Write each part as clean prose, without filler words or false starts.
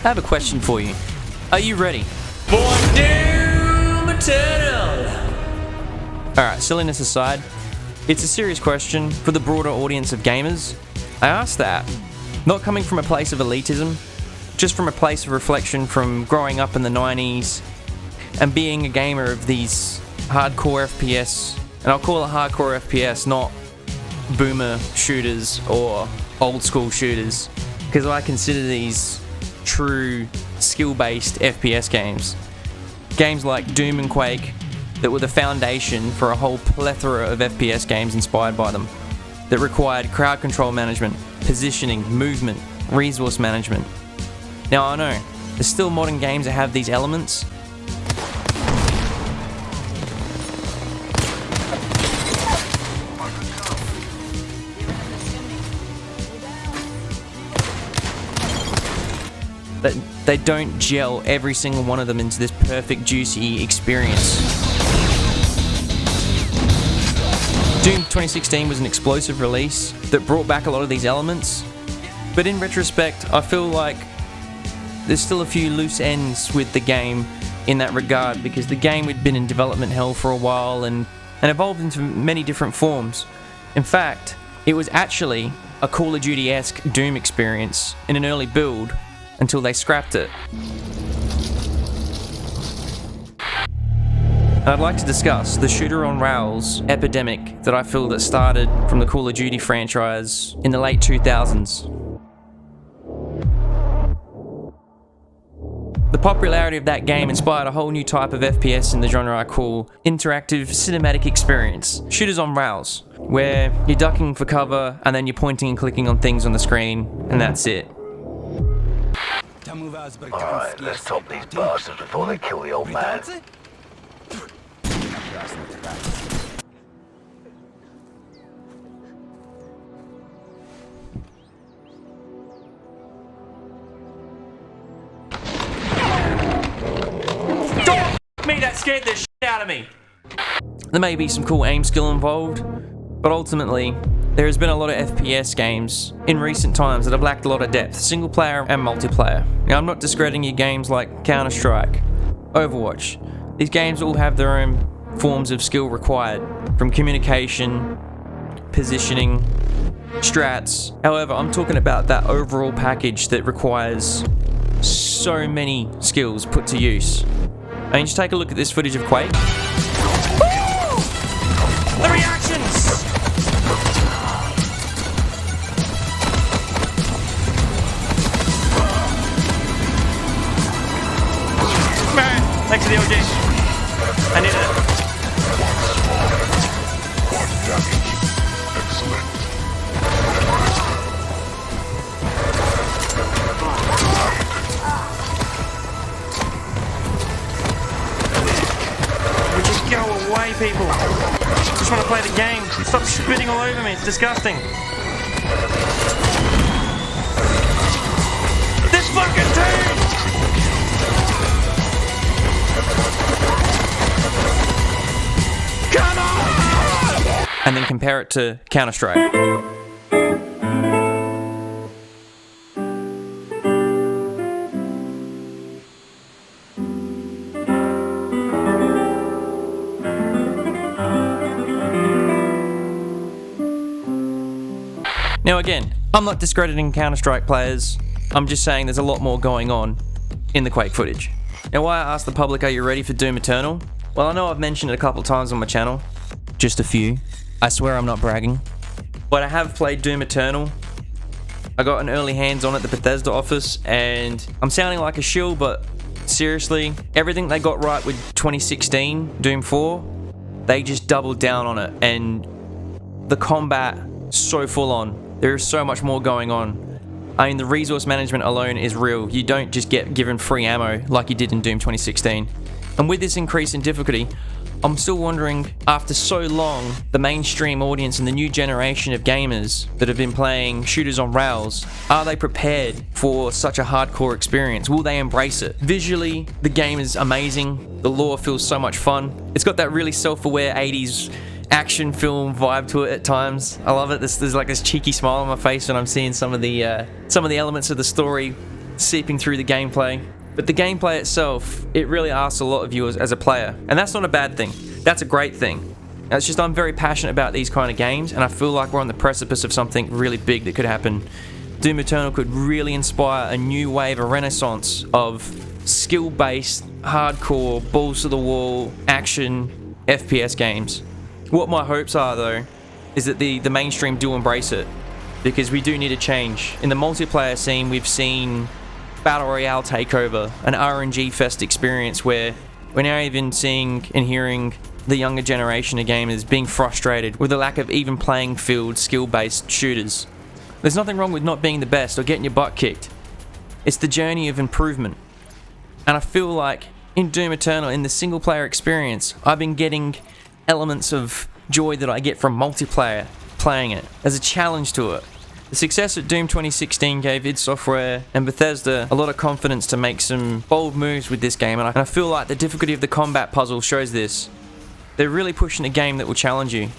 I have a question for you. Are you ready? For Doom Eternal! Alright, silliness aside, it's a serious question for the broader audience of gamers. I ask that, not coming from a place of elitism, just from a place of reflection from growing up in the 90s and being a gamer of these hardcore FPS, and I'll call it hardcore FPS, not boomer shooters or old school shooters, because I consider these true skill-based FPS games. Games like Doom and Quake that were the foundation for a whole plethora of FPS games inspired by them, that required crowd control management, positioning, movement, resource management. Now I know, there's still modern games that have these elements, that they don't gel every single one of them into this perfect, juicy experience. Doom 2016 was an explosive release that brought back a lot of these elements, but in retrospect, I feel like there's still a few loose ends with the game in that regard, because the game had been in development hell for a while and evolved into many different forms. In fact, it was actually a Call of Duty-esque Doom experience in an early build, until they scrapped it. I'd like to discuss the shooter on rails epidemic that I feel that started from the Call of Duty franchise in the late 2000s. The popularity of that game inspired a whole new type of FPS in the genre I call interactive cinematic experience. Shooters on rails, where you're ducking for cover and then you're pointing and clicking on things on the screen, and that's it. Alright, let's top these bastards before they kill the old man. Me, that scared the shit out of me. There may be some cool aim skill involved, but ultimately, there has been a lot of FPS games in recent times that have lacked a lot of depth, single player and multiplayer. Now, I'm not discrediting your games like Counter-Strike, Overwatch. These games all have their own forms of skill required, from communication, positioning, strats. However, I'm talking about that overall package that requires so many skills put to use. I mean, just take a look at this footage of Quake. Woo! The reactions! Man, thanks for the OG. I needed it. Go away, people. Just want to play the game. Stop spitting all over me. It's disgusting. This fucking team! Come on! And then compare it to Counter-Strike. Now again, I'm not discrediting Counter-Strike players, I'm just saying there's a lot more going on in the Quake footage. Now why I asked the public, are you ready for Doom Eternal? Well, I know I've mentioned it a couple times on my channel, just a few. I swear I'm not bragging. But I have played Doom Eternal. I got an early hands on at the Bethesda office, and I'm sounding like a shill, but seriously, everything they got right with 2016, Doom 4, they just doubled down on it, and the combat, so full on. There is so much more going on. I mean, the resource management alone is real. You don't just get given free ammo like you did in Doom 2016. And with this increase in difficulty, I'm still wondering, after so long, the mainstream audience and the new generation of gamers that have been playing shooters on rails, are they prepared for such a hardcore experience? Will they embrace it? Visually, the game is amazing. The lore feels so much fun. It's got that really self-aware 80s action film vibe to it at times. I love it. There's like this cheeky smile on my face when I'm seeing some of the elements of the story seeping through the gameplay. But the gameplay itself, it really asks a lot of you as a player. And that's not a bad thing. That's a great thing. It's just I'm very passionate about these kind of games, and I feel like we're on the precipice of something really big that could happen. Doom Eternal could really inspire a new wave, a renaissance of skill-based, hardcore, balls-to-the-wall, action FPS games. What my hopes are, though, is that the mainstream do embrace it, because we do need a change. In the multiplayer scene, we've seen Battle Royale takeover, an RNG fest experience where we're now even seeing and hearing the younger generation of gamers being frustrated with the lack of even playing field skill-based shooters. There's nothing wrong with not being the best or getting your butt kicked. It's the journey of improvement. And I feel like in Doom Eternal, in the single player experience, I've been getting elements of joy that I get from multiplayer playing it. There's a challenge to it. The success at Doom 2016 gave id Software and Bethesda a lot of confidence to make some bold moves with this game, and I feel like the difficulty of the combat puzzle shows this. They're really pushing a game that will challenge you,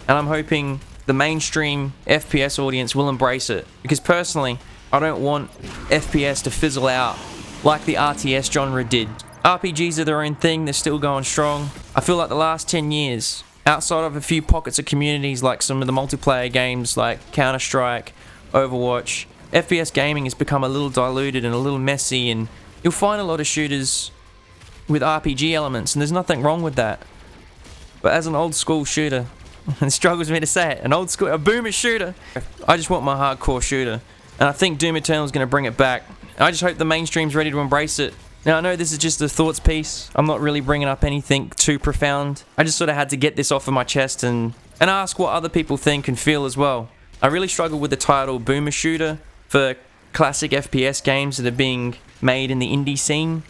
and I'm hoping the mainstream FPS audience will embrace it, because personally, I don't want FPS to fizzle out like the RTS genre did. RPGs are their own thing, they're still going strong. I feel like the last 10 years, outside of a few pockets of communities like some of the multiplayer games like Counter-Strike, Overwatch, FPS gaming has become a little diluted and a little messy, and you'll find a lot of shooters with RPG elements, and there's nothing wrong with that. But as an old school shooter, and it struggles me to say it, a boomer shooter, I just want my hardcore shooter. And I think Doom Eternal is going to bring it back. I just hope the mainstream's ready to embrace it. Now, I know this is just a thoughts piece. I'm not really bringing up anything too profound. I just sort of had to get this off of my chest and ask what other people think and feel as well. I really struggle with the title boomer shooter for classic FPS games that are being made in the indie scene,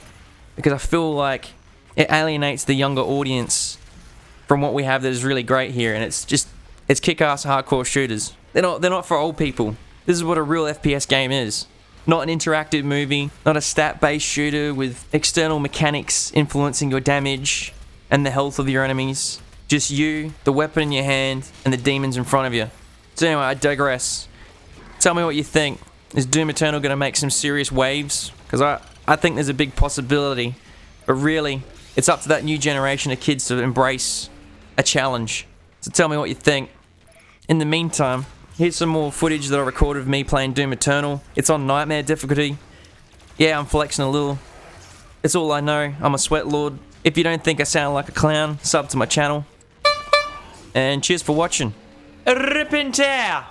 because I feel like it alienates the younger audience from what we have that is really great here, and it's kick-ass hardcore shooters. They're not for old people. This is what a real FPS game is. Not an interactive movie, not a stat-based shooter with external mechanics influencing your damage and the health of your enemies. Just you, the weapon in your hand, and the demons in front of you. So anyway, I digress. Tell me what you think. Is Doom Eternal going to make some serious waves? Because I think there's a big possibility. But really, it's up to that new generation of kids to embrace a challenge. So tell me what you think. In the meantime, here's some more footage that I recorded of me playing Doom Eternal. It's on Nightmare difficulty. Yeah, I'm flexing a little. It's all I know. I'm a sweat lord. If you don't think I sound like a clown, sub to my channel. And cheers for watching. Rip and tear.